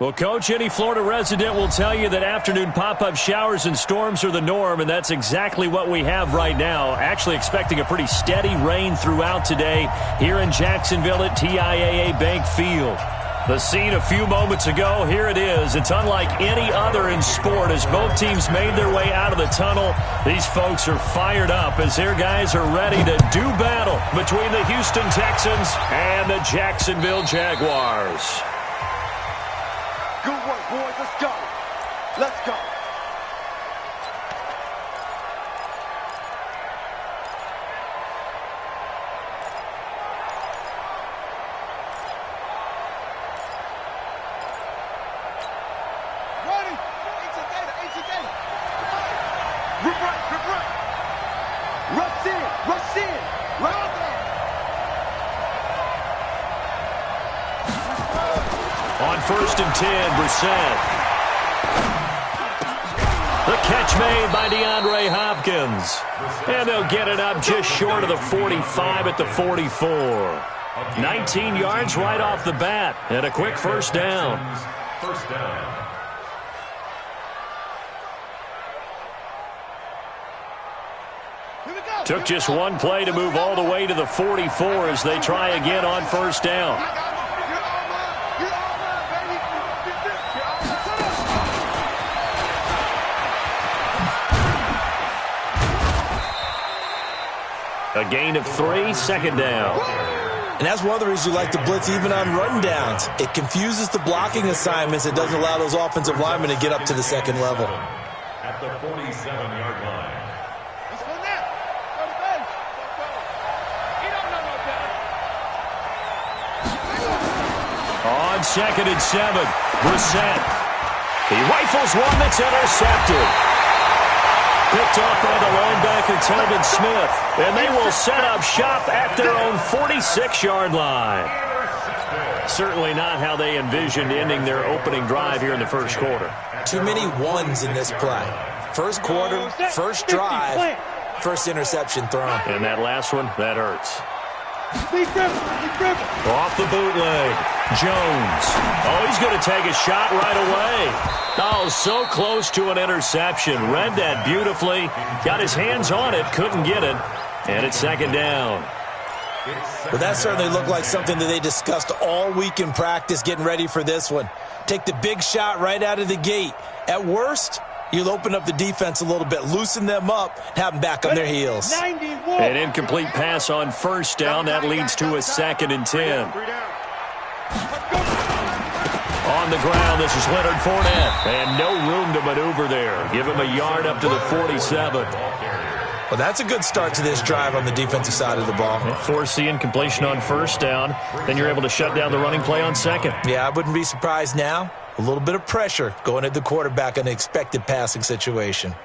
Well, Coach, any Florida resident will tell you that afternoon pop-up showers and storms are the norm, and that's exactly what we have right now. Actually expecting a pretty steady rain throughout today here in Jacksonville at TIAA Bank Field. The scene a few moments ago, here it is. It's unlike any other in sport as both teams made their way out of the tunnel. These folks are fired up as their guys are ready to do battle between the Houston Texans and the Jacksonville Jaguars. Good work, boys. Let's go. Let's go. Ready. Data. Rip right. Rush in. Right there. On 1st and 10, Brissett. The catch made by DeAndre Hopkins. And they'll get it up just short of the 45 at the 44. 19 yards right off the bat and a quick first down. Took just one play to move all the way to the 44 as they try again on first down. A gain of 3, second down. And that's one of the reasons you like to blitz even on run downs. It confuses the blocking assignments. It doesn't allow those offensive linemen to get up to the second level. At the 47-yard line. Let's go now. Go to base. He don't know no better. On 2nd and 7, Brissett. He rifles one that's intercepted. Picked off by the linebacker, Telvin Smith. And they will set up shop at their own 46-yard line. Certainly not how they envisioned ending their opening drive here in the first quarter. Too many ones in this play. First quarter, first drive, first interception thrown. And that last one, that hurts. Be driven. Off the bootleg. Jones. Oh, he's going to take a shot right away. Oh, so close to an interception. Read that beautifully. Got his hands on it. Couldn't get it. And it's second down. Well, that certainly looked like something that they discussed all week in practice getting ready for this one. Take the big shot right out of the gate. At worst, you'll open up the defense a little bit, loosen them up, and have them back on their heels. An incomplete pass on first down. That leads to a 2nd and 10. On the ground, this is Leonard Fournette. And no room to maneuver there. Give him a yard up to the 47. Well, that's a good start to this drive on the defensive side of the ball. Force the incompletion on first down. Then you're able to shut down the running play on second. Yeah, I wouldn't be surprised now. A little bit of pressure going at the quarterback in an expected passing situation.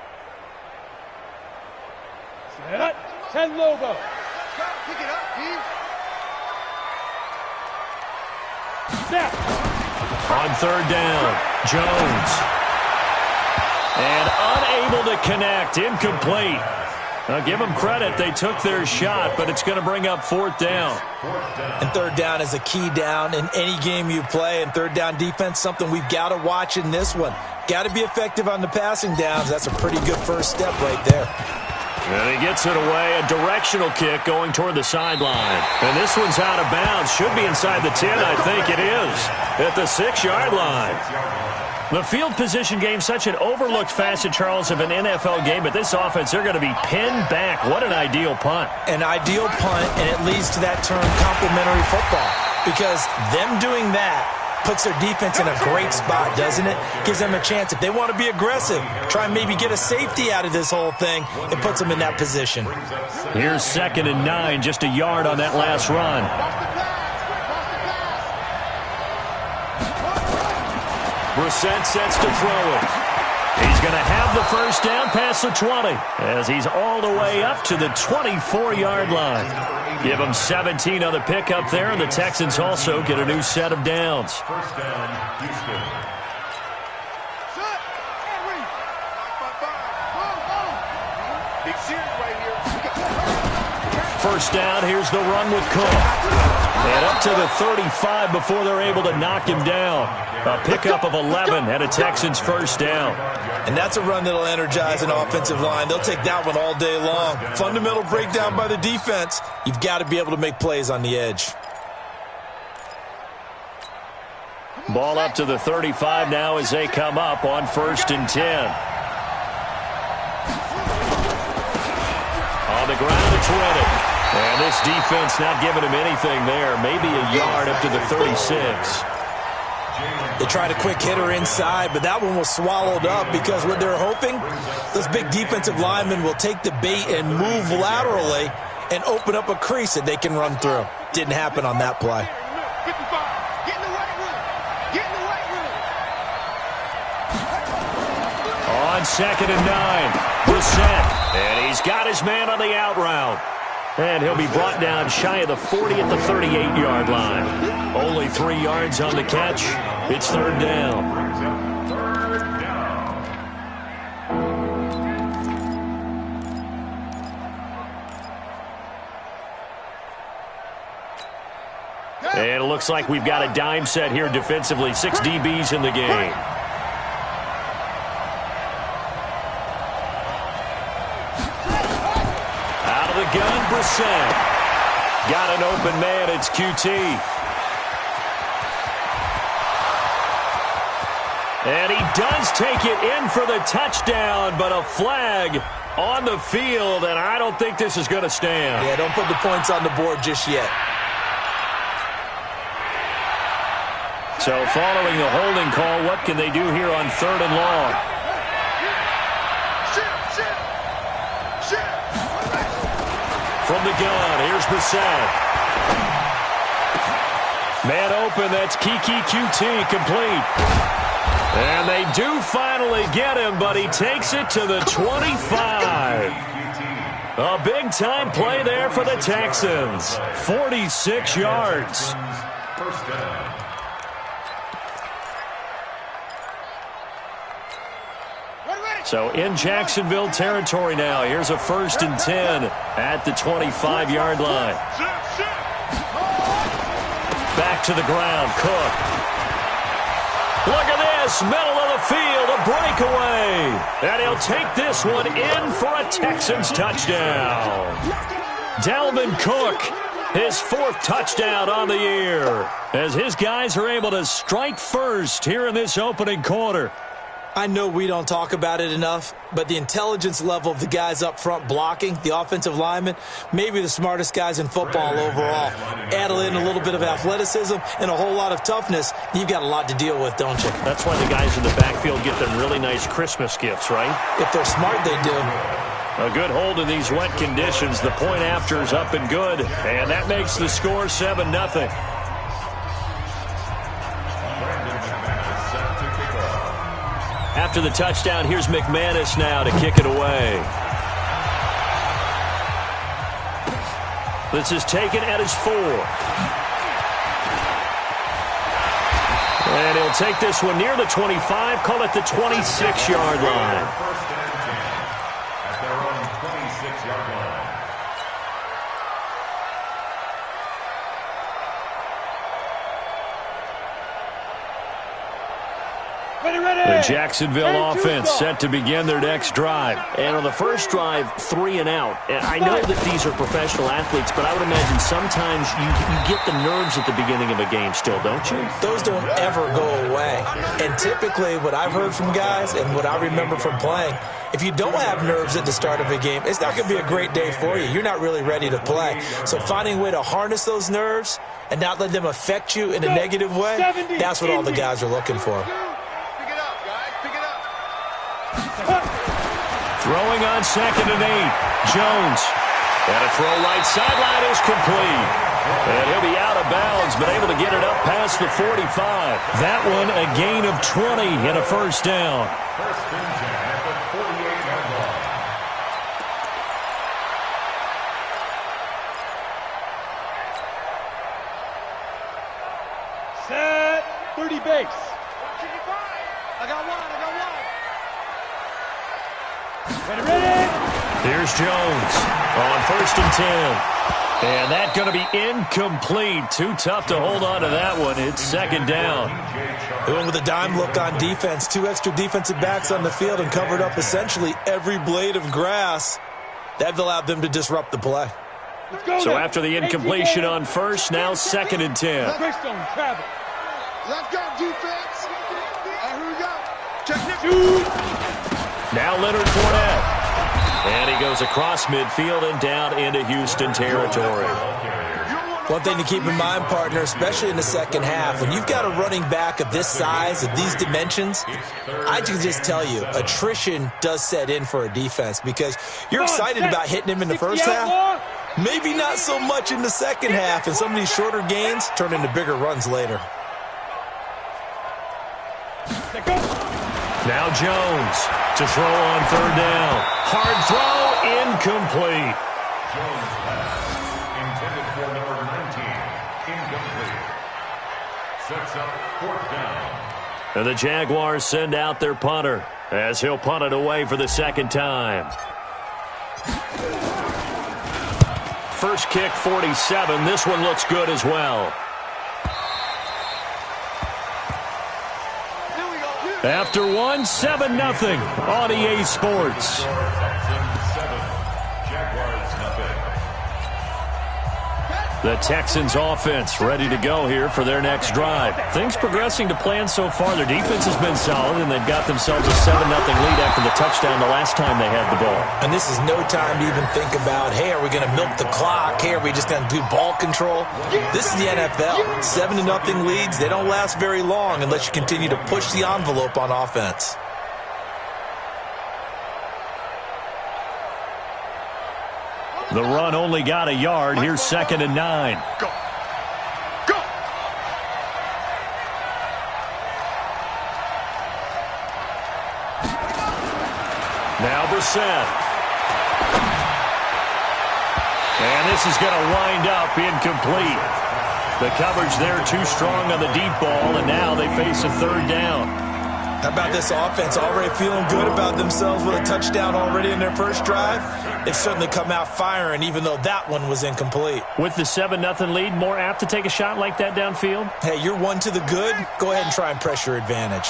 Set. 10 logo. Pick it up, Steve. Snap. On third down, Jones. And unable to connect, incomplete. Now, give them credit, they took their shot, but it's going to bring up 4th down. And third down is a key down in any game you play, and third down defense, something we've got to watch in this one. Got to be effective on the passing downs. That's a pretty good first step right there. And he gets it away, a directional kick going toward the sideline. And this one's out of bounds. Should be inside the 10, I think it is, at the 6-yard line. The field position game, such an overlooked facet, Charles, of an NFL game, but this offense, they're going to be pinned back. What an ideal punt. An ideal punt, and it leads to that term complementary football, because them doing that puts their defense in a great spot, doesn't it? Gives them a chance. If they want to be aggressive, try and maybe get a safety out of this whole thing, it puts them in that position. Here's 2nd and 9, just a yard on that last run. Brissett sets to throw it. He's going to have the first down past the 20 as he's all the way up to the 24-yard line. Give him 17 on the pickup there, and the Texans also get a new set of downs. First down, Houston. Big series right here. First down, here's the run with Cook. And up to the 35 before they're able to knock him down. A pickup of 11 and a Texans first down. And that's a run that'll energize an offensive line. They'll take that one all day long. Fundamental breakdown by the defense. You've got to be able to make plays on the edge. Ball up to the 35 now as they come up on 1st and 10. On the ground, it's Reddick. And this defense not giving him anything there. Maybe a yard up to the 36. They tried a quick hitter inside, but that one was swallowed up because what they're hoping, those big defensive linemen will take the bait and move laterally and open up a crease that they can run through. Didn't happen on that play. On 2nd and 9, Brissett. And he's got his man on the out route. And he'll be brought down shy of the 40 at the 38-yard line. Only 3 yards on the catch. It's 3rd down. And it looks like we've got a dime set here defensively. 6 DBs in the game. Out of the gun, Brissett. Got an open man, it's QT. And he does take it in for the touchdown, but a flag on the field, and I don't think this is going to stand. Yeah, don't put the points on the board just yet. So following the holding call, what can they do here on 3rd and long? From the gun, here's Brissett. Man open, that's Kiki QT complete. And they do finally get him, but he takes it to the 25. A big-time play there for the Texans. 46 yards. First down. So in Jacksonville territory now. Here's a 1st and 10 at the 25-yard line. Back to the ground, Cook. Look at this, middle of the field, a breakaway. And he'll take this one in for a Texans touchdown. Dalvin Cook, his 4th touchdown on the year, as his guys are able to strike first here in this opening quarter. I know we don't talk about it enough, but the intelligence level of the guys up front blocking, the offensive linemen, maybe the smartest guys in football overall. Add in a little bit of athleticism and a whole lot of toughness, you've got a lot to deal with, don't you? That's why the guys in the backfield get them really nice Christmas gifts, right? If they're smart, they do. A good hold in these wet conditions. The point after is up and good, and that makes the score 7-0. After the touchdown, here's McManus now to kick it away. This is taken at his 4. And he'll take this one near the 25, call it the 26-yard line. First and 10 at their own 26-yard line. The Jacksonville offense set to begin their next drive. And on the first drive, 3 and out. And I know that these are professional athletes, but I would imagine sometimes you get the nerves at the beginning of a game still, don't you? Those don't ever go away. And typically what I've heard from guys and what I remember from playing, if you don't have nerves at the start of a game, it's not going to be a great day for you. You're not really ready to play. So finding a way to harness those nerves and not let them affect you in a negative way, that's what all the guys are looking for. Throwing on 2nd and 8. Jones. And a throw right sideline is complete. And he'll be out of bounds, but able to get it up past the 45. That one a gain of 20 and a first down. First and 10 at the 48-yard line. Set. 30 base. I got one. Here's Jones on 1st and 10. And that's going to be incomplete. Too tough to hold on to that one. It's second down. They went with a dime look on defense. 2 extra defensive backs on the field and covered up essentially every blade of grass. That allowed them to disrupt the play. So after the incompletion on first, now 2nd and 10. Greystone, travel. Let's go, defense. Here we go. Check it. Now Leonard Fournette. And he goes across midfield and down into Houston territory. One thing to keep in mind, partner, especially in the second half, when you've got a running back of this size, of these dimensions, I can just tell you, attrition does set in for a defense because you're excited about hitting him in the first half. Maybe not so much in the second half, and some of these shorter gains turn into bigger runs later. Now Jones to throw on 3rd down. Hard throw, incomplete. Jones pass intended for number 19, incomplete. Sets up 4th down. And the Jaguars send out their punter as he'll punt it away for the 2nd time. First kick, 47. This one looks good as well. After one, 7-0 on EA Sports. Texans 7, Jaguars nothing. The Texans offense ready to go here for their next drive. Things progressing to plan so far. Their defense has been solid, and they've got themselves a 7-0 lead after the touchdown the last time they had the ball. And this is no time to even think about, hey, are we going to milk the clock? Hey, are we just going to do ball control? This is the NFL. 7-0 leads, they don't last very long unless you continue to push the envelope on offense. The run only got a yard. Here's 2nd and 9. Go. Go. Now Brissett. And this is going to wind up incomplete. The coverage there too strong on the deep ball, and now they face a 3rd down. How about this offense already feeling good about themselves with a touchdown already in their first drive? They've certainly come out firing, even though that one was incomplete. With the 7-0 lead, more apt to take a shot like that downfield? Hey, you're one to the good. Go ahead and try and press your advantage.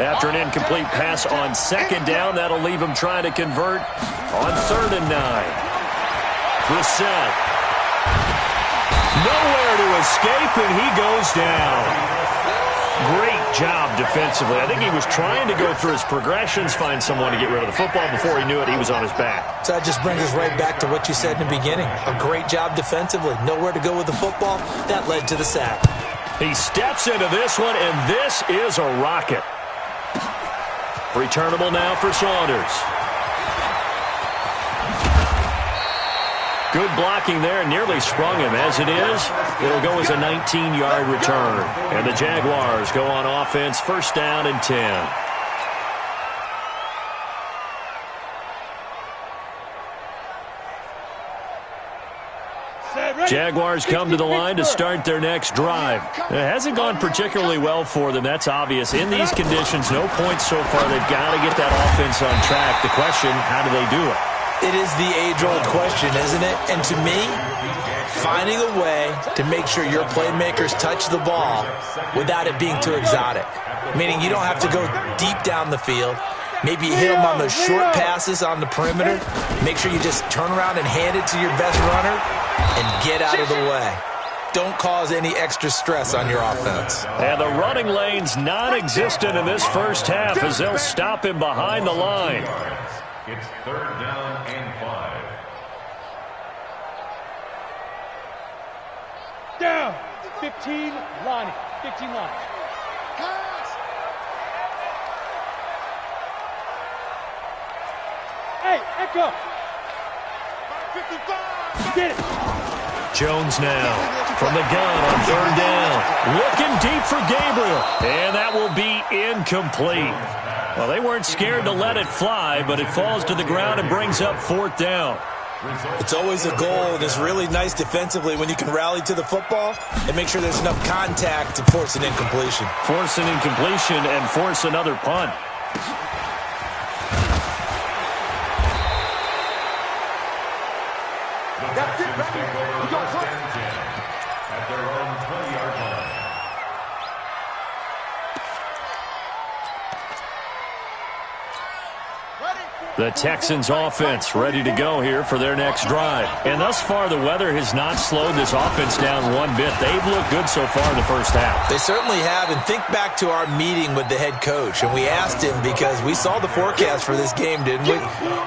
After an incomplete pass on 2nd down, that'll leave him trying to convert on 3rd and 9. Brissett. Nowhere to escape, and he goes down. Great job defensively. I think he was trying to go through his progressions, find someone to get rid of the football. Before he knew it, he was on his back. So that just brings us right back to what you said in the beginning. A great job defensively. Nowhere to go with the football. That led to the sack. He steps into this one, and this is a rocket. Returnable now for Saunders. Good blocking there, nearly sprung him. As it is, it'll go as a 19-yard return. And the Jaguars go on offense, 1st down and 10. Jaguars come to the line to start their next drive. It hasn't gone particularly well for them, that's obvious. In these conditions, no points so far. They've got to get that offense on track. The question, how do they do it? It is the age-old question, isn't it? And to me, finding a way to make sure your playmakers touch the ball without it being too exotic. Meaning you don't have to go deep down the field. Maybe you hit them on those short passes on the perimeter. Make sure you just turn around and hand it to your best runner and get out of the way. Don't cause any extra stress on your offense. And the running lane's non-existent in this first half as they'll stop him behind the line. It's 3rd down and 5. Down. 15 line. 15 line. Hey, echo. 55. Get it. Jones now from the gun on 3rd down. Looking deep for Gabriel. And that will be incomplete. Well, they weren't scared to let it fly, but it falls to the ground and brings up 4th down. It's always a goal, and it's really nice defensively when you can rally to the football and make sure there's enough contact to force an incompletion. Force an incompletion and force another punt. Texans take over 1st and 10 at their own 20-yard line. The Texans offense ready to go here for their next drive. And thus far, the weather has not slowed this offense down one bit. They've looked good so far in the first half. They certainly have. And think back to our meeting with the head coach. And we asked him, because we saw the forecast for this game, didn't we?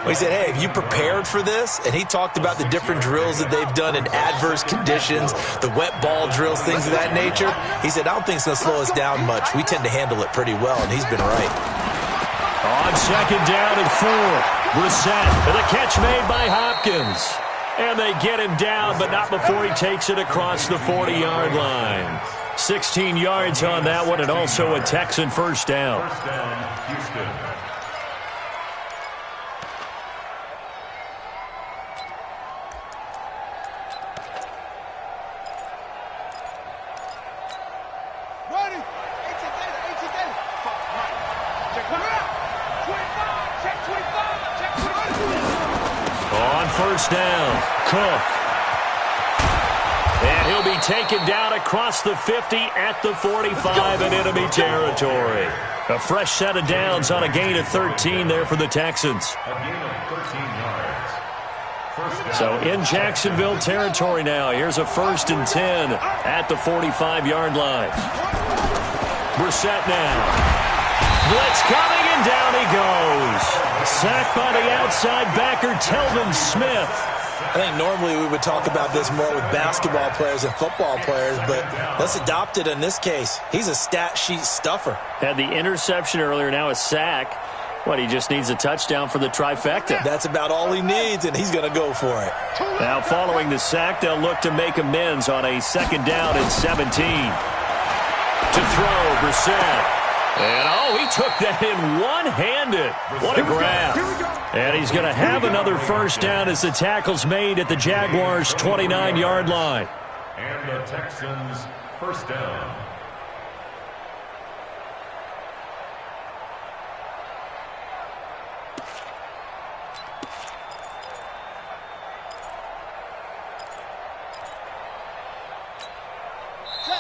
We said, hey, have you prepared for this? And he talked about the different drills that they've done in adverse conditions, the wet ball drills, things of that nature. He said, I don't think it's going to slow us down much. We tend to handle it pretty well, and he's been right. On 2nd down and 4, Brissett, and the catch made by Hopkins. And they get him down, but not before he takes it across the 40-yard line. 16 yards on that one, and also a Texan first down. First down, Houston. First down, Cook. And he'll be taken down across the 50 at the 45 in enemy territory. A fresh set of downs on a gain of 13 there for the Texans. A gain of 13 yards. So in Jacksonville territory now. Here's a 1st and 10 at the 45-yard line. Brissett now. Blitz coming, and down he goes. Sacked by the outside backer, Telvin Smith. I think normally we would talk about this more with basketball players and football players, but let's adopt it in this case. He's a stat sheet stuffer. Had the interception earlier, now a sack. What, he just needs a touchdown for the trifecta. That's about all he needs, and he's going to go for it. Now following the sack, they'll look to make amends on a 2nd down and 17. To throw, Brissett. And, oh, he took that in one-handed. What a grab. And he's going to have another first down as the tackle's made at the Jaguars' 29-yard line. And the Texans' first down.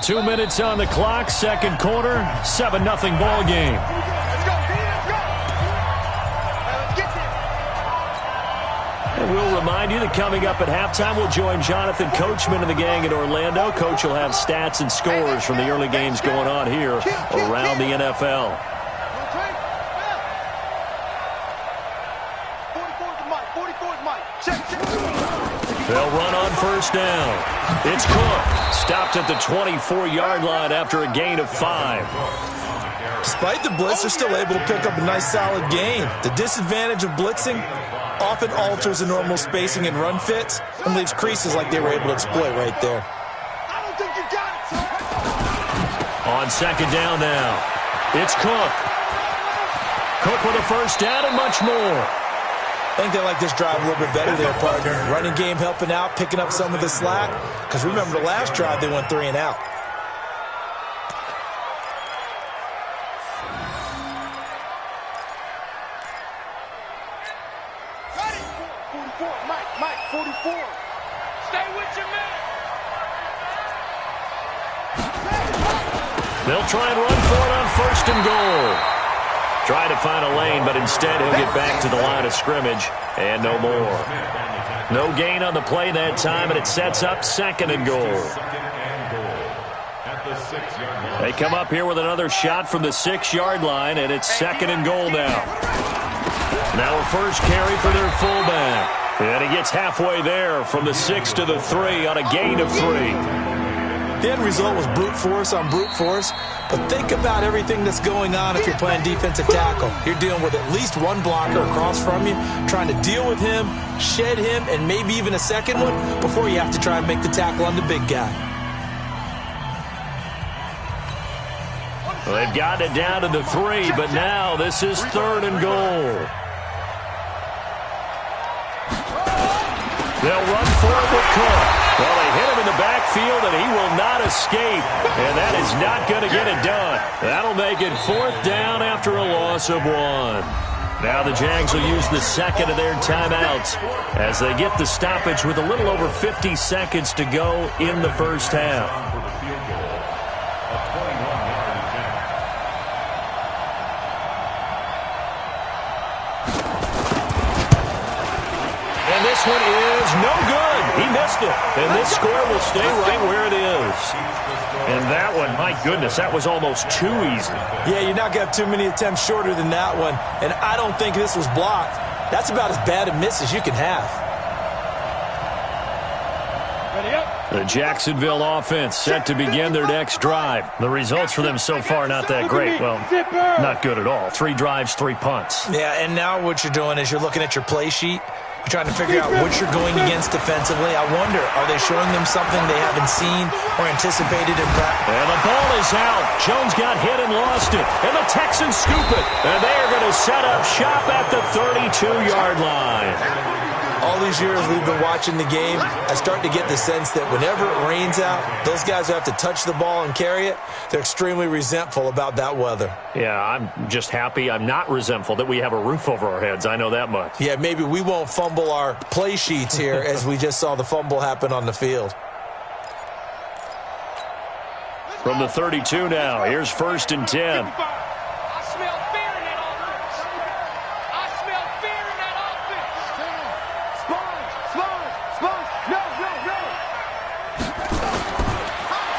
Two minutes on the clock, 2nd quarter, 7-0 ball game. And we'll remind you that coming up at halftime, we'll join Jonathan Coachman and the gang in Orlando. Coach will have stats and scores from the early games going on here around the NFL. They'll run on first down. It's Cook. Stopped at the 24-yard line after a gain of 5. Despite the blitz, they're still able to pick up a nice solid gain. The disadvantage of blitzing often alters the normal spacing and run fits and leaves creases like they were able to exploit right there. On 2nd down now, it's Cook. Cook with a first down and much more. I think they like this drive a little bit better there, partner. Running game helping out, picking up some of the slack. Because remember, the last drive, they went 3 and out. Ready? 44, Mike, 44. Stay with your man. They'll try and run for it on 1st and goal. Try to find a lane, but instead he'll get back to the line of scrimmage, and no more. No gain on the play that time, and it sets up 2nd and goal. They come up here with another shot from the 6-yard line, and it's 2nd and goal now. Now a first carry for their fullback. And he gets halfway there from the 6 to the 3 on a gain of 3. The end result was brute force on brute force, but think about everything that's going on if you're playing defensive tackle. You're dealing with at least one blocker across from you, trying to deal with him, shed him, and maybe even a second one before you have to try and make the tackle on the big guy. Well, they've gotten it down to the 3, but now this is 3rd and goal. They'll run for it with Cook. Well, they hit him in the backfield, and he will not escape. And that is not going to get it done. That'll make it 4th down after a loss of 1. Now the Jags will use the second of their timeouts as they get the stoppage with a little over 50 seconds to go in the first half. And this one is no good. He missed it. And this score will stay right where it is. And that one, my goodness, that was almost too easy. Yeah, you're not going to have too many attempts shorter than that one. And I don't think this was blocked. That's about as bad a miss as you can have. The Jacksonville offense set to begin their next drive. The results for them so far not that great. Well, not good at all. 3 drives, 3 punts. Yeah, and now what you're doing is you're looking at your play sheet. You're trying to figure out what you're going against defensively. I wonder, are they showing them something they haven't seen or anticipated in practice? And the ball is out. Jones got hit and lost it. And the Texans scoop it. And they are going to set up shop at the 32-yard line. All these years we've been watching the game, I start to get the sense that whenever it rains out, those guys who have to touch the ball and carry it, they're extremely resentful about that weather. Yeah, I'm just happy I'm not resentful that we have a roof over our heads. I know that much. Yeah, maybe we won't fumble our play sheets here as we just saw the fumble happen on the field. From the 32 now, here's 1st and 10.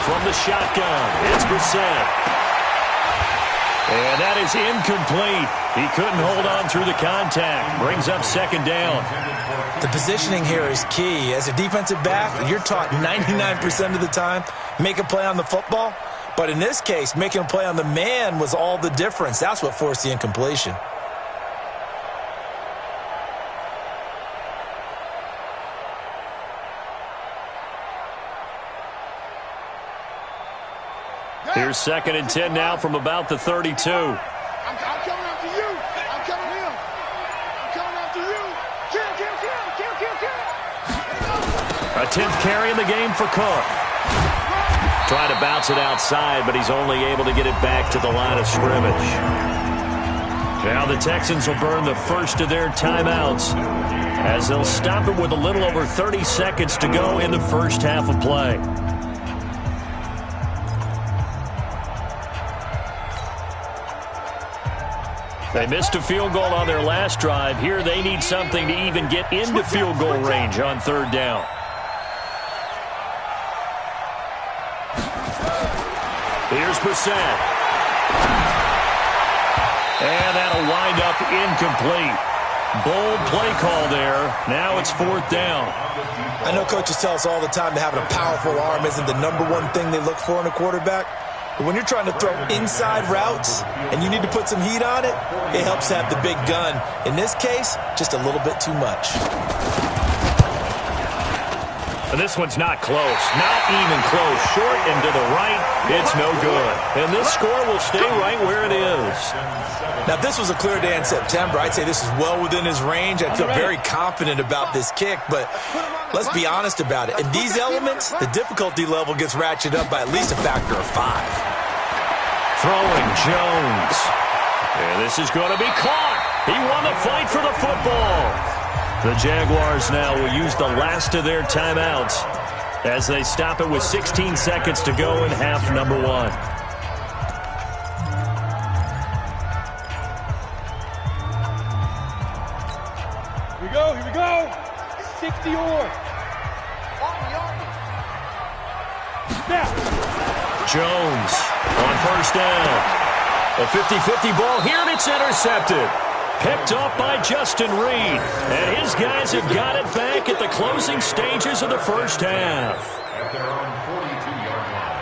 From the shotgun, it's Brissett. And that is incomplete. He couldn't hold on through the contact. Brings up 2nd down. The positioning here is key. As a defensive back, you're taught 99% of the time, make a play on the football. But in this case, making a play on the man was all the difference. That's what forced the incompletion. Here's 2nd and 10 now from about the 32. I'm coming after you. I'm coming him. I'm coming after you. Kill, kill, kill, kill, kill, kill. A 10th carry in the game for Cook. Trying to bounce it outside, but he's only able to get it back to the line of scrimmage. Now the Texans will burn the first of their timeouts as they'll stop it with a little over 30 seconds to go in the first half of play. They missed a field goal on their last drive. Here they need something to even get into field goal range on 3rd down. Here's Brissett. And that'll wind up incomplete. Bold play call there. Now it's 4th down. I know coaches tell us all the time that having a powerful arm isn't the #1 thing they look for in a quarterback. But when you're trying to throw inside routes and you need to put some heat on it, it helps to have the big gun. In this case, just a little bit too much. And this one's not close. Not even close. Short and to the right, it's no good. And this score will stay right where it is. Now, if this was a clear day in September, I'd say this is well within his range. I feel very confident about this kick, but let's be honest about it. In these elements, the difficulty level gets ratcheted up by at least a factor of 5. Throwing Jones. And this is going to be caught. He won the fight for the football. The Jaguars now will use the last of their timeouts as they stop it with 16 seconds to go in half number 1. Here we go. 60 or. Jones on 1st down. A 50-50 ball here, and it's intercepted. Picked off by Justin Reed. And his guys have got it back at the closing stages of the first half. At their own 42-yard line.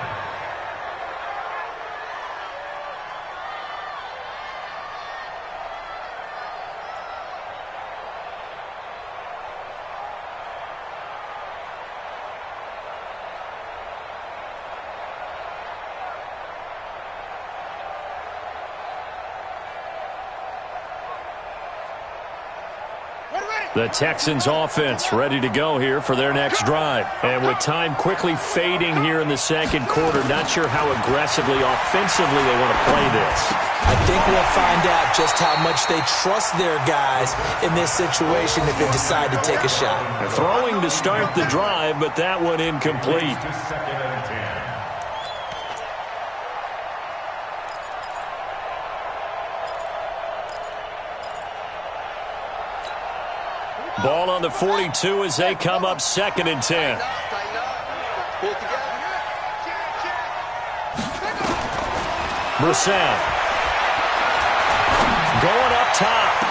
Ready, The Texans offense ready to go here for their next drive. And with time quickly fading here in the second quarter, not sure how aggressively, offensively they want to play this. I think we'll find out just how much they trust their guys in this situation if they decide to take a shot. Throwing to start the drive, but that one incomplete. Ball on the 42 as they come up 2nd and 10. Brissett going up top.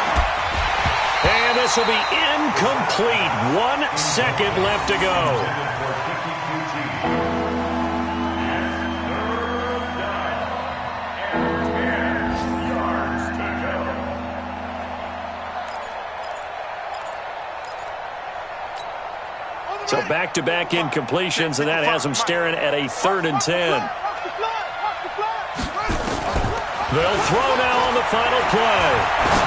And this will be incomplete. 1 second left to go. So back-to-back incompletions, and that has them staring at a 3rd and 10. They'll throw now on the final play.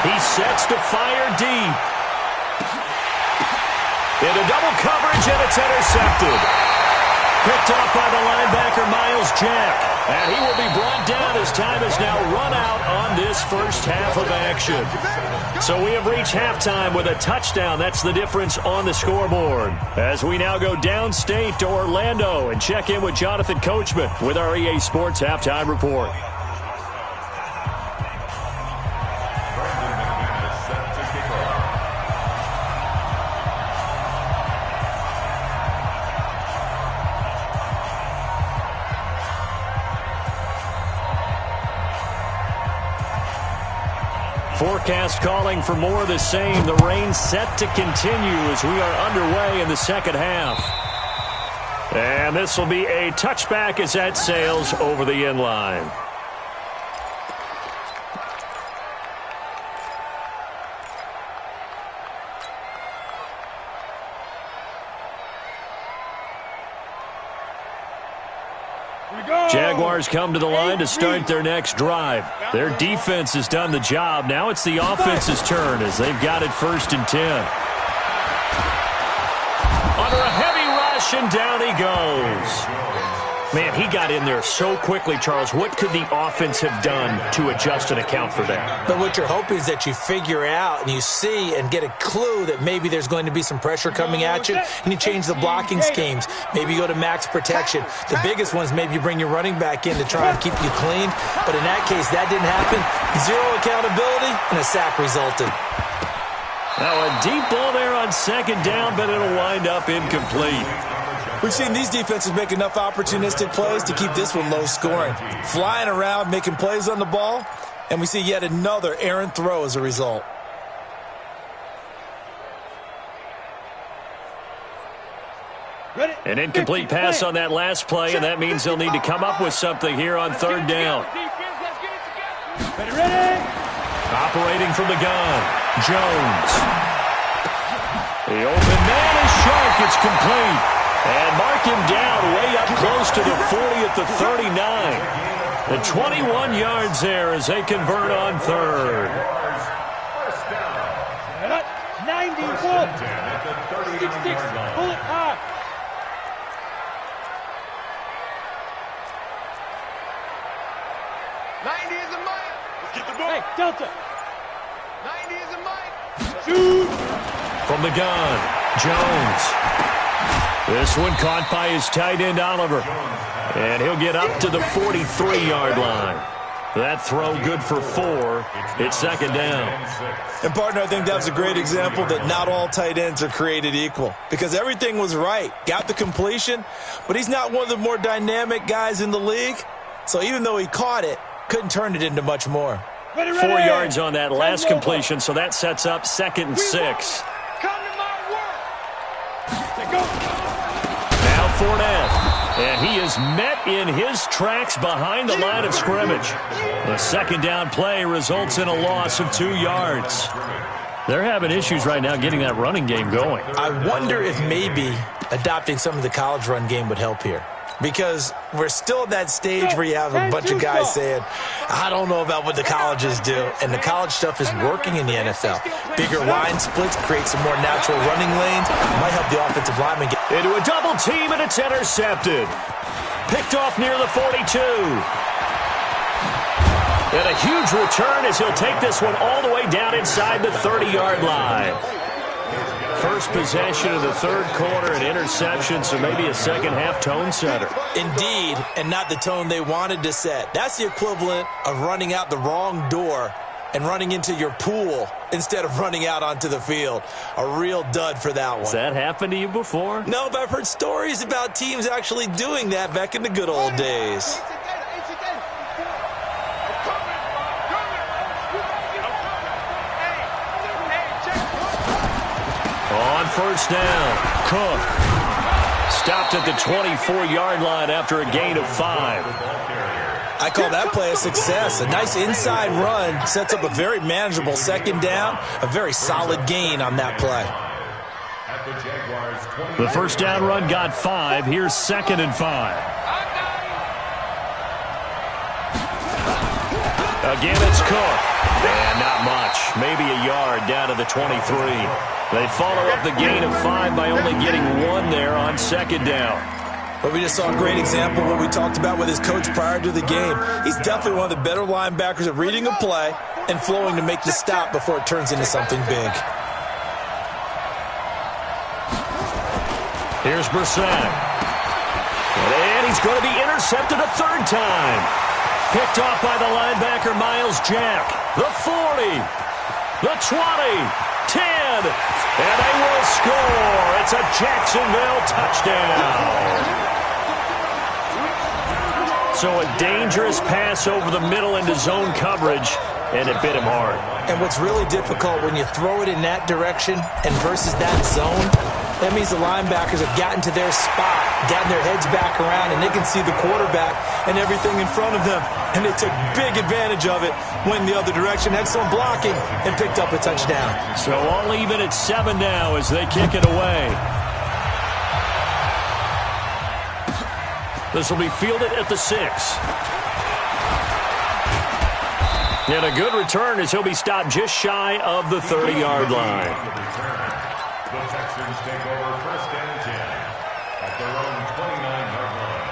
He sets to fire deep. Into double coverage, and it's intercepted. Picked off by the linebacker, Miles Jack. And he will be brought down as time has now run out on this first half of action. So we have reached halftime with a touchdown. That's the difference on the scoreboard. As we now go downstate to Orlando and check in with Jonathan Coachman with our EA Sports Halftime Report. Forecast calling for more of the same. The rain set to continue as we are underway in the second half. And this will be a touchback as that sails over the end line. Jaguars come to the line to start their next drive. Their defense has done the job. Now it's the offense's turn as they've got it 1st and 10. Under a heavy rush, and down he goes. Man, he got in there so quickly, Charles. What could the offense have done to adjust and account for that? But what you're hoping is that you figure out and you see and get a clue that maybe there's going to be some pressure coming at you, and you change the blocking schemes. Maybe you go to max protection. The biggest one is maybe you bring your running back in to try and keep you clean. But in that case, that didn't happen. 0 accountability, and a sack resulted. Now a deep ball there on 2nd down, but it'll wind up incomplete. We've seen these defenses make enough opportunistic plays to keep this one low scoring. Flying around, making plays on the ball, and we see yet another errant throw as a result. An incomplete pass on that last play, and that means they'll need to come up with something here on 3rd down. Operating from the gun, Jones. The open man is sharp. It's complete. And mark him down way up close to the 40 at the 39. The 21 yards there as they convert on 3rd. 94. 66. Bullet high. Get the ball. Hey, Delta. 90 is a mic. Shoot. From the gun, Jones. This one caught by his tight end, Oliver. And he'll get up to the 43-yard line. That throw good for 4. It's 2nd down. And, partner, I think that was a great example that not all tight ends are created equal. Because everything was right. Got the completion, but he's not one of the more dynamic guys in the league. So even though he caught it, couldn't turn it into much more. 4 yards on that last completion, so that sets up 2nd and 6. Come to my work. Go. Now Fournette, and he is met in his tracks behind the line of scrimmage. The 2nd down play results in a loss of 2 yards. They're having issues right now getting that running game going. I wonder if maybe adopting some of the college run game would help here. because we're still at that stage where you have a bunch of guys saying, I don't know about what the colleges do, and the college stuff is working in the NFL. Bigger line splits create some more natural running lanes, might help the offensive lineman get into a double team, and it's intercepted. Picked off near the 42. And a huge return as he'll take this one all the way down inside the 30-yard line. First possession of the third quarter, an interception, so maybe a second-half tone setter. Indeed, and not the tone they wanted to set. That's the equivalent of running out the wrong door and running into your pool instead of running out onto the field. A real dud for that one. Has that happened to you before? No, but I've heard stories about teams actually doing that back in the good old days. On first down, Cook stopped at the 24-yard line after a gain of 5. I call that play a success. A nice inside run sets up a very manageable second down, a very solid gain on that play. The first down run got 5. Here's 2nd and 5. Again, it's Cook. And not much. Maybe a yard down to the 23. They follow up the gain of 5 by only getting 1 there on second down. But we just saw a great example of what we talked about with his coach prior to the game. He's definitely one of the better linebackers at reading a play and flowing to make the stop before it turns into something big. Here's Brissett. And he's going to be intercepted a third time. Picked off by the linebacker, Miles Jack. The 40. The 20. 10, and they will score. It's a Jacksonville touchdown. So a dangerous pass over the middle into zone coverage, and it bit him hard. And what's really difficult when you throw it in that direction and versus that zone, that means the linebackers have gotten to their spot, gotten their heads back around, and they can see the quarterback and everything in front of them. And they took big advantage of it, went the other direction, had some blocking, and picked up a touchdown. So all even at 7 now as they kick it away. This will be fielded at the 6. And a good return as he'll be stopped just shy of the 30-yard line. The Texans take over 1st and 10 at their own 29-yard line.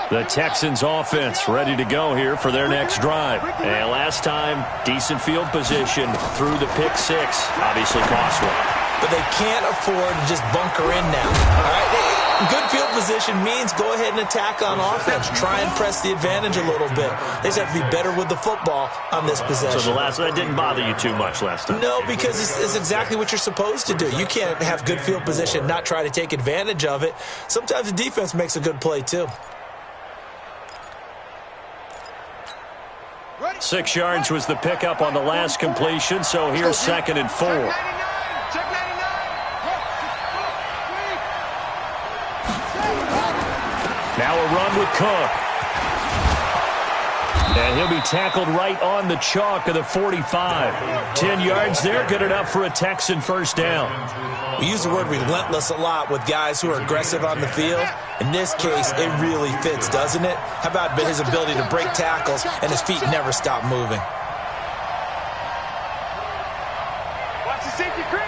The Texans offense ready to go here for their next drive. And last time, decent field position through the pick 6. Obviously cost one. But they can't afford to just bunker in now. All right, good field position means go ahead and attack on offense. Try and press the advantage a little bit. They just have to be better with the football on this possession. So that didn't bother you too much last time? No, because it's exactly what you're supposed to do. You can't have good field position and not try to take advantage of it. Sometimes the defense makes a good play too. 6 yards was the pickup on the last completion, so here's 2nd and 4. Now a run with Cook. And he'll be tackled right on the chalk of the 45. 10 yards there, good enough for a Texan first down. We use the word relentless a lot with guys who are aggressive on the field. In this case, it really fits, doesn't it? How about his ability to break tackles and his feet never stop moving? Watch the safety creep.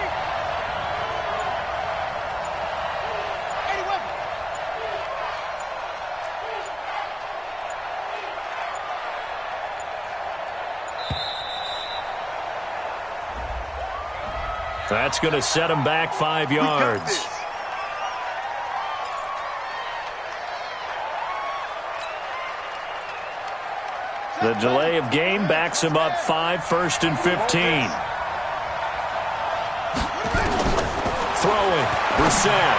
That's going to set him back 5 yards. The delay of game backs him up 5, 1st and 15. Throwing, Brissett.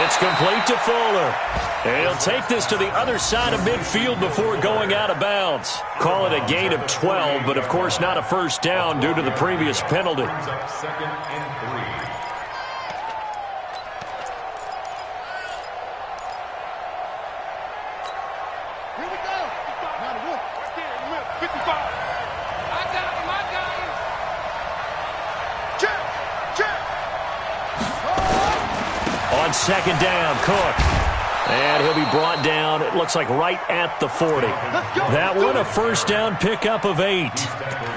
It's complete to Fuller. And he'll take this to the other side of midfield before going out of bounds. Call it a gain of 12, but of course not a first down due to the previous penalty. 2nd and 3. it's second down. Cook. And he'll be brought down, it looks like right at the 40. That one, a first down pickup of 8.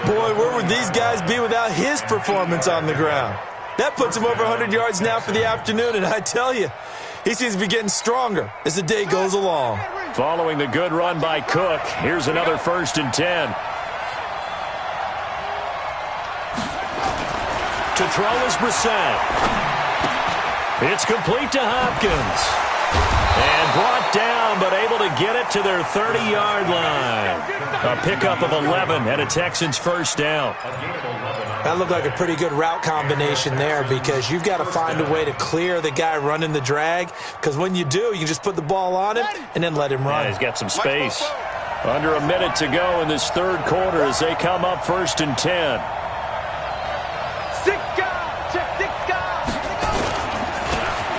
Boy, where would these guys be without his performance on the ground? That puts him over 100 yards now for the afternoon, and I tell you, he seems to be getting stronger as the day goes along. Following the good run by Cook, here's another 1st and 10. To throw is Brissett. It's complete to Hopkins. And brought down, but able to get it to their 30-yard line. A pickup of 11 and a Texans first down. That looked like a pretty good route combination there because you've got to find a way to clear the guy running the drag, because when you do, you just put the ball on him and then let him run. Yeah, he's got some space. Under a minute to go in this third quarter as they come up 1st and 10.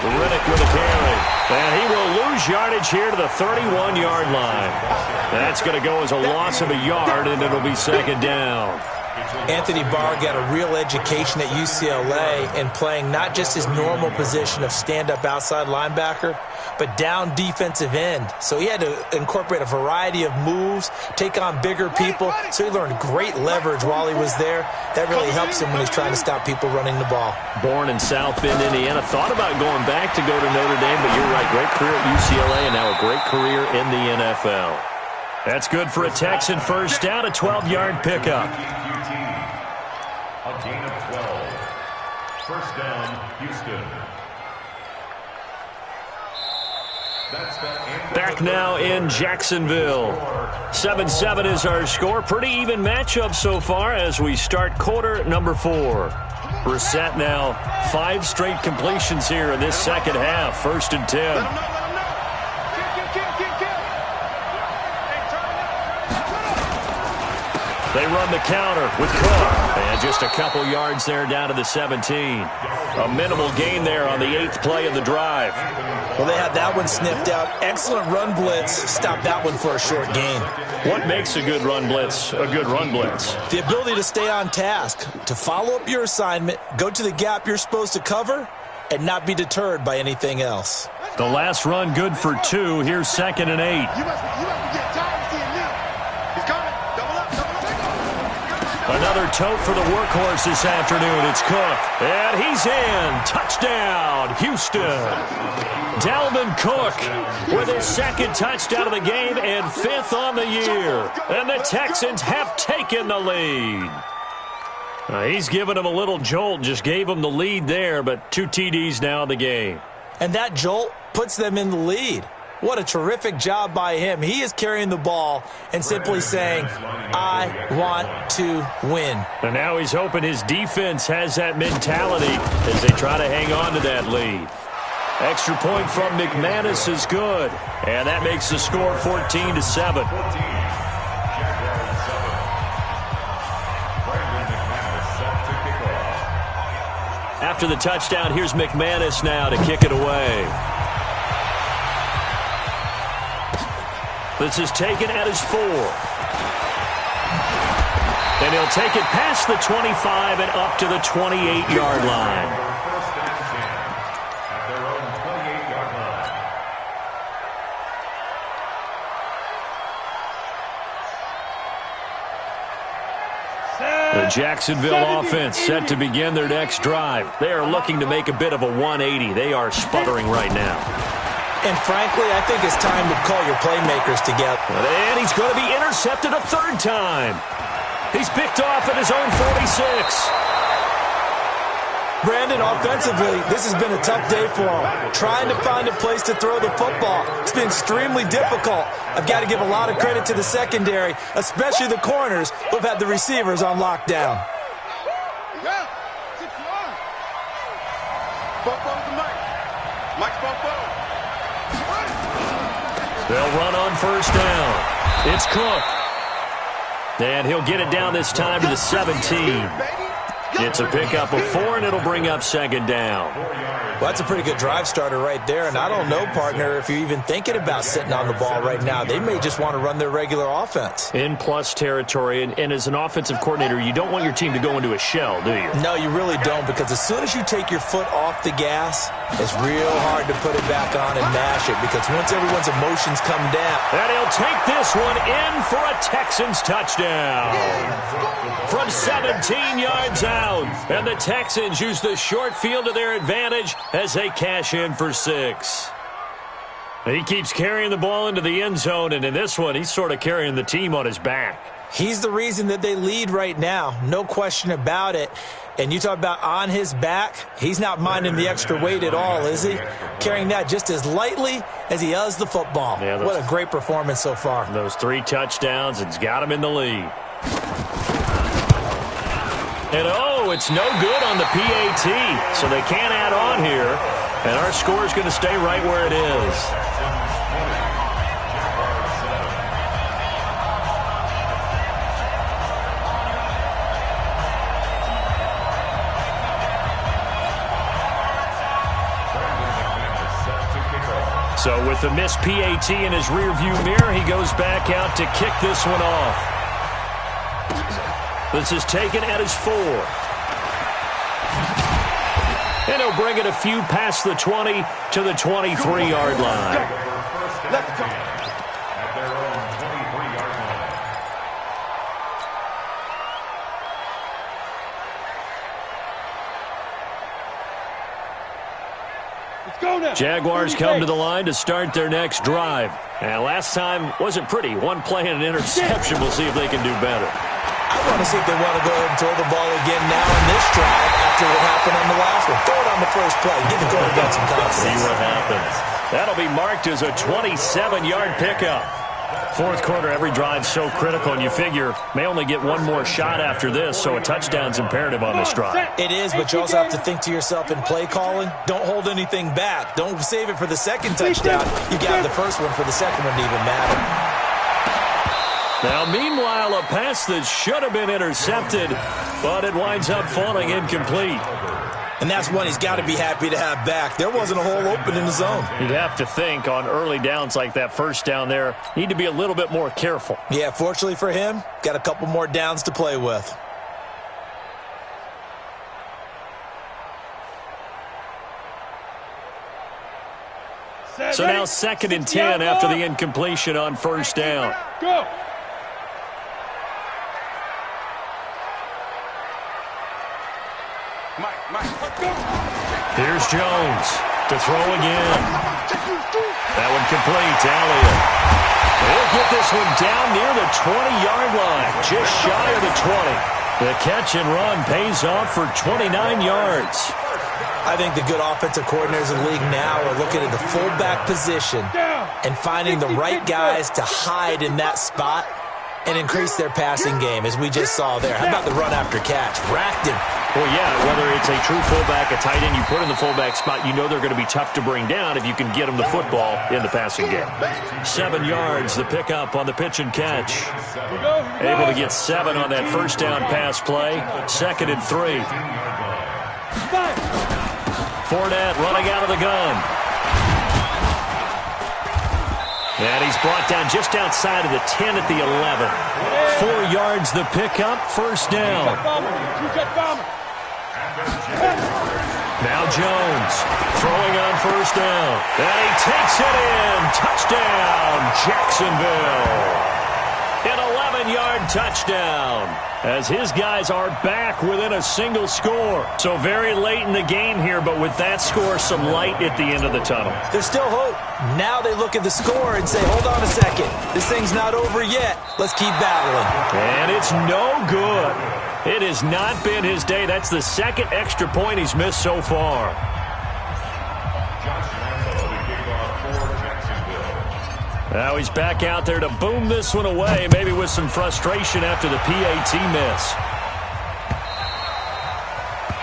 Riddick with a carry. And he will lose yardage here to the 31-yard line. That's going to go as a loss of a yard, and it'll be second down. Anthony Barr got a real education at UCLA in playing not just his normal position of stand-up outside linebacker, but down defensive end. So he had to incorporate a variety of moves, take on bigger people. So he learned great leverage while he was there. That really helps him when he's trying to stop people running the ball. Born in South Bend, Indiana. Thought about going back to go to Notre Dame, but you're right. Great career at UCLA and now a great career in the NFL. That's good for a Texan first down, a 12-yard pickup. A gain of 12. First down, Houston. Back now in Jacksonville. 7-7 is our score. Pretty even matchup so far as we start quarter number 4. Brissett now 5 straight completions here in this second half. 1st and 10. They run the counter with Cook. And just a couple yards there down to the 17. A minimal gain there on the 8th play of the drive. Well, they had that one sniffed out. Excellent run blitz. Stopped that one for a short gain. What makes a good run blitz a good run blitz? The ability to stay on task, to follow up your assignment, go to the gap you're supposed to cover, and not be deterred by anything else. The last run good for 2. Here's 2nd and 8. You must be getting tired of seeing him. He's coming. Double up. Another tote for the workhorse this afternoon. It's Cook. And he's in. Touchdown, Houston. Dalvin Cook with his 2nd touchdown of the game and 5th on the year. And the Texans have taken the lead. He's given him a little jolt. Just gave him the lead there, but 2 TDs now in the game. And that jolt puts them in the lead. What a terrific job by him. He is carrying the ball and simply saying, I want to win. And now he's hoping his defense has that mentality as they try to hang on to that lead. Extra point from McManus is good. And that makes the score 14-7. After the touchdown, here's McManus now to kick it away. This is taken at his 4. And he'll take it past the 25 and up to the 28-yard line. The Jacksonville offense set to begin their next drive. They are looking to make a bit of a 180. They are sputtering right now. And frankly, I think it's time to call your playmakers together. And he's going to be intercepted a 3rd time. He's picked off at his own 46. Brandon, offensively, this has been a tough day for him. Trying to find a place to throw the football. It's been extremely difficult. I've got to give a lot of credit to the secondary, especially the corners who've had the receivers on lockdown. They'll run on 1st down. It's Cook. And he'll get it down this time to the 17. It's a pickup of 4, and it'll bring up second down. Well, that's a pretty good drive starter right there, and I don't know, partner, if you're even thinking about sitting on the ball right now. They may just want to run their regular offense. In plus territory, and as an offensive coordinator, you don't want your team to go into a shell, do you? No, you really don't, because as soon as you take your foot off the gas, it's real hard to put it back on and mash it, because once everyone's emotions come down. And he'll take this one in for a Texans touchdown. From 17 yards out, and the Texans use the short field to their advantage as they cash in for 6. He keeps carrying the ball into the end zone, and in this one, he's sort of carrying the team on his back. He's the reason that they lead right now, no question about it. And you talk about on his back, he's not minding the extra weight at all, is he? Carrying that just as lightly as he does the football. Yeah, what a great performance so far. Those 3 touchdowns, it's got him in the lead. And oh, it's no good on the PAT, so they can't add on here. And our score is going to stay right where it is. So with the missed PAT in his rearview mirror, he goes back out to kick this one off. This is taken at his 4. And he'll bring it a few past the 20 to the 23-yard line. Let's go. At their own 23-yard line. Let's go now. Jaguars come to the line to start their next drive. And last time wasn't pretty. 1 play and an interception. We'll see if they can do better. I want to see if they want to go ahead and throw the ball again now in this drive after what happened on the last one. Throw it on the first play. Give the quarterback some confidence. See what happens. That'll be marked as a 27-yard pickup. Fourth quarter, every drive's so critical, and you figure may only get 1 more shot after this, so a touchdown's imperative on this drive. It is, but you also have to think to yourself in play calling, don't hold anything back. Don't save it for the second touchdown. You got the first one for the second one to even matter. Now, meanwhile, a pass that should have been intercepted, but it winds up falling incomplete. And that's one he's got to be happy to have back. There wasn't a hole open in the zone. You'd have to think on early downs like that first down there, need to be a little bit more careful. Yeah, fortunately for him, got a couple more downs to play with. So now 2nd and 10 after the incompletion on first down. Go. Here's Jones to throw again. That one complete. Elliott. He'll get this one down near the 20-yard line, just shy of the 20. The catch and run pays off for 29 yards. I think the good offensive coordinators in the league now are looking at the fullback position and finding the right guys to hide in that spot and increase their passing game, as we just saw there. How about the run after catch? Racked him. Well, yeah, whether it's a true fullback, a tight end you put in the fullback spot, you know they're going to be tough to bring down if you can get them the football in the passing game. 7 yards, the pickup on the pitch and catch. Able to get 7 on that first down pass play. 2nd and 3. Fournette running out of the gun. And he's brought down just outside of the 10 at the 11. 4 yards the pickup, first down. Now Jones throwing on first down. And he takes it in. Touchdown, Jacksonville. An 11-yard touchdown as his guys are back within a single score. So very late in the game here, but with that score, some light at the end of the tunnel. There's still hope. Now they look at the score and say, hold on a second. This thing's not over yet. Let's keep battling. And it's no good. It has not been his day. That's the 2nd extra point he's missed so far. Now he's back out there to boom this one away, maybe with some frustration after the PAT miss.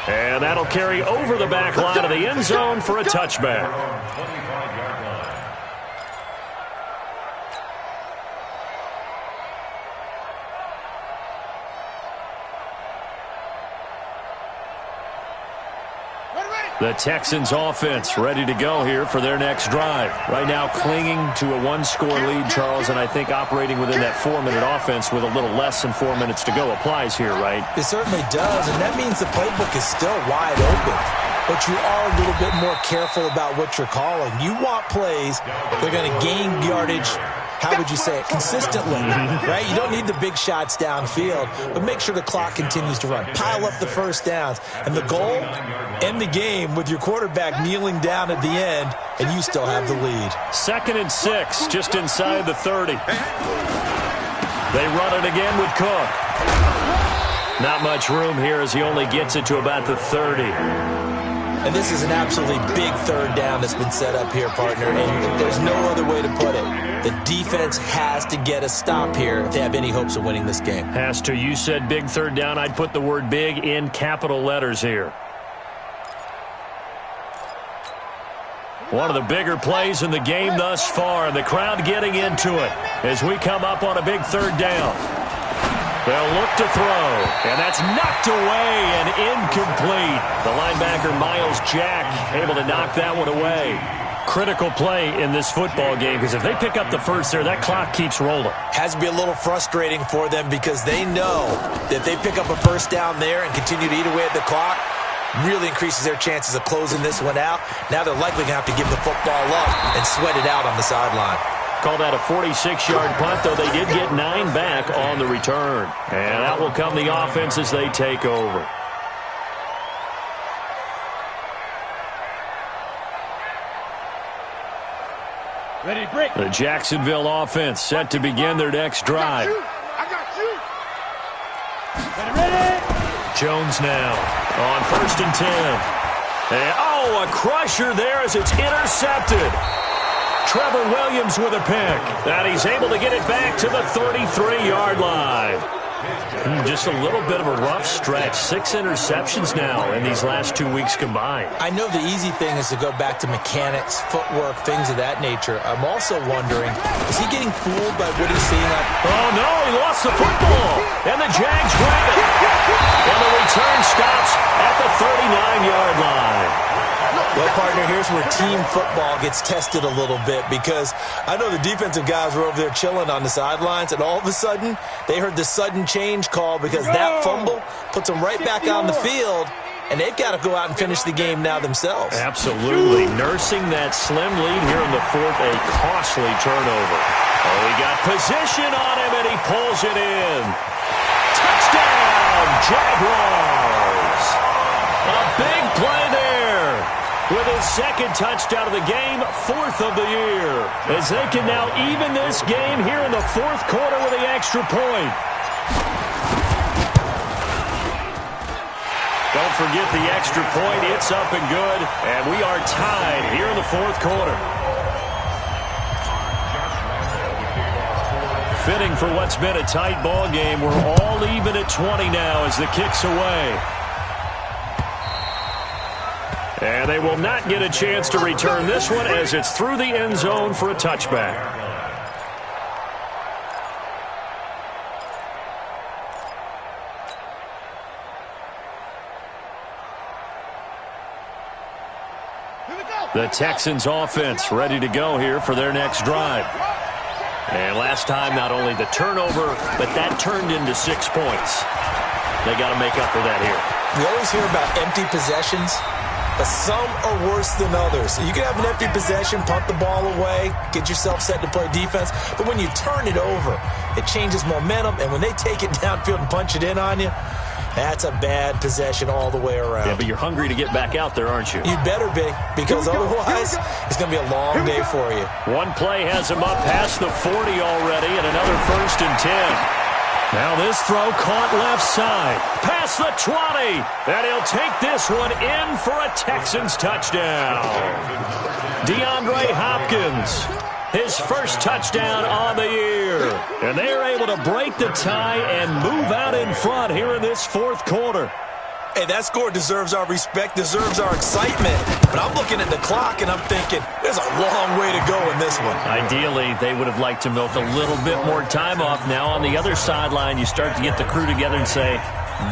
And that'll carry over the back line of the end zone for a touchback. The Texans offense ready to go here for their next drive. Right now clinging to a one-score lead, Charles, and I think operating within that 4-minute offense with a little less than 4 minutes to go applies here, right? It certainly does, and that means the playbook is still wide open. But you are a little bit more careful about what you're calling. You want plays that are going to gain yardage, how would you say it, consistently, right? You don't need the big shots downfield, but make sure the clock continues to run. Pile up the first downs. And the goal, end the game with your quarterback kneeling down at the end, and you still have the lead. 2nd and 6, just inside the 30. They run it again with Cook. Not much room here as he only gets it to about the 30. And this is an absolutely big third down that's been set up here, partner, and there's no other way to put it. The defense has to get a stop here if they have any hopes of winning this game. Has to. You said big third down. I'd put the word big in capital letters here. One of the bigger plays in the game thus far, and the crowd getting into it as we come up on a big third down. They'll look to throw, and that's knocked away and incomplete. The linebacker, Miles Jack, able to knock that one away. Critical play in this football game, because if they pick up the first there, that clock keeps rolling. Has to be a little frustrating for them because they know that if they pick up a first down there and continue to eat away at the clock, really increases their chances of closing this one out. Now they're likely going to have to give the football up and sweat it out on the sideline. Call that a 46-yard punt, though they did get 9 back on the return. And out will come the offense as they take over. Ready to break. The Jacksonville offense set to begin their next drive. I got you. Ready. Jones now on 1st and 10. And, a crusher there as it's intercepted. Trevor Williams with a pick. And he's able to get it back to the 33-yard line. Just a little bit of a rough stretch. 6 interceptions now in these last 2 weeks combined. I know the easy thing is to go back to mechanics, footwork, things of that nature. I'm also wondering, is he getting fooled by what he's seeing up? Oh, no, he lost the football. And the Jags grab it. And the return stops at the 39-yard line. Well, partner, here's where team football gets tested a little bit because I know the defensive guys were over there chilling on the sidelines, and all of a sudden, they heard the sudden change call because that fumble puts them right back on the field, and they've got to go out and finish the game now themselves. Absolutely. Nursing that slim lead here in the 4th, a costly turnover. Oh, he got position on him, and he pulls it in. Touchdown, Jaguars. A big play there. With his 2nd touchdown of the game, 4th of the year. As they can now even this game here in the 4th quarter with the extra point. Don't forget the extra point. It's up and good. And we are tied here in the 4th quarter. Fitting for what's been a tight ball game. We're all even at 20 now as the kick's away. And they will not get a chance to return this one as it's through the end zone for a touchback. The Texans offense ready to go here for their next drive. And last time, not only the turnover, but that turned into 6 points. They got to make up for that here. We always hear about empty possessions, but some are worse than others. You can have an empty possession, punt the ball away, get yourself set to play defense, but when you turn it over, it changes momentum, and when they take it downfield and punch it in on you, that's a bad possession all the way around. Yeah, but you're hungry to get back out there, aren't you? You better be, because otherwise it's going to be a long day for you. One play has him up past the 40 already, and another 1st and 10. Now this throw caught left side. Past the 20. And he'll take this one in for a Texans touchdown. DeAndre Hopkins, his first touchdown on the year. And they're able to break the tie and move out in front here in this 4th quarter. Hey, that score deserves our respect, deserves our excitement. But I'm looking at the clock, and I'm thinking, there's a long way to go in this one. Ideally, they would have liked to milk a little bit more time off. Now on the other sideline, you start to get the crew together and say,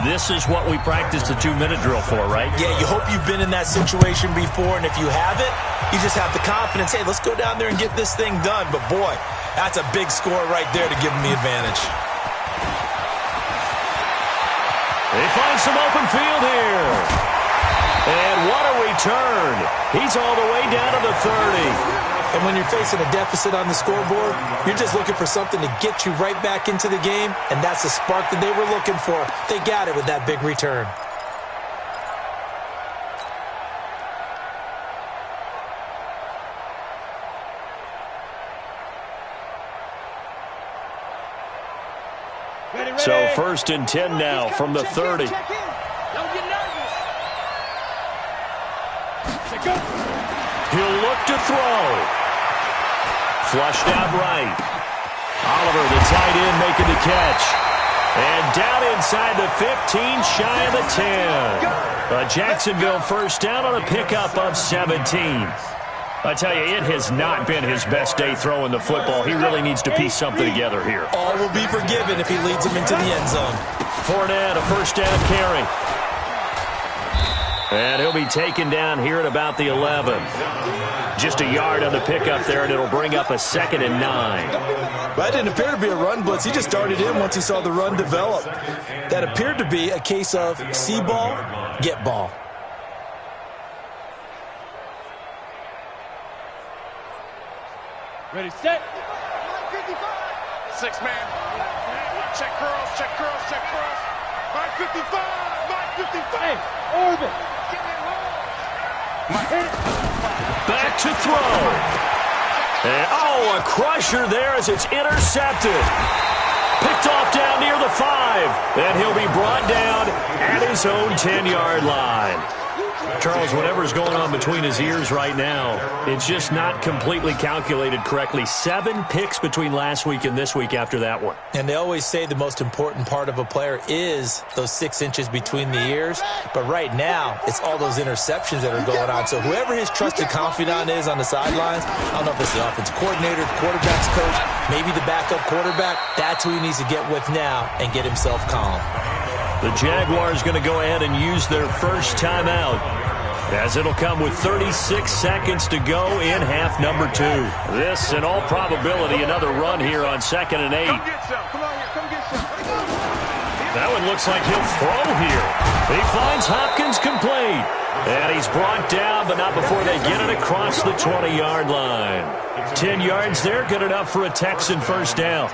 This is what we practiced the 2-minute drill for, right? Yeah, you hope you've been in that situation before, and if you haven't, you just have the confidence, hey, let's go down there and get this thing done. But, boy, that's a big score right there to give them the advantage. They find some open field here. And what a return. He's all the way down to the 30. And when you're facing a deficit on the scoreboard, you're just looking for something to get you right back into the game, and that's the spark that they were looking for. They got it with that big return. So 1st and 10 now from the 30. He'll look to throw. Flushed out right. Oliver, the tight end, making the catch. And down inside the 15, shy of the 10. A Jacksonville first down on a pickup of 17. I tell you, it has not been his best day throwing the football. He really needs to piece something together here. All will be forgiven if he leads them into the end zone. Fournette, a first down carry. And he'll be taken down here at about the 11. Just a yard on the pickup there, and it'll bring up a 2nd and 9. That didn't appear to be a run blitz. He just darted in once he saw the run develop. That appeared to be a case of see ball, get ball. Ready, set. 6-man. Check curls, check curls, check curls. 55. Hey, orbit. Back to throw. And, a crusher there as it's intercepted. Picked off down near the 5. And he'll be brought down at his own 10-yard line. Charles, whatever's going on between his ears right now, it's just not completely calculated correctly. 7 picks between last week and this week after that one. And they always say the most important part of a player is those 6 inches between the ears. But right now, it's all those interceptions that are going on. So whoever his trusted confidant is on the sidelines, I don't know if it's the offensive coordinator, the quarterback's coach, maybe the backup quarterback, that's who he needs to get with now and get himself calm. The Jaguars going to go ahead and use their first timeout, as it'll come with 36 seconds to go in half number 2. This, in all probability, another run here on 2nd and 8. Come get some. Come on here. Come get some. That one looks like he'll throw here. He finds Hopkins complete. And he's brought down, but not before they get it across the 20-yard line. 10 yards there, good enough for a Texan first down.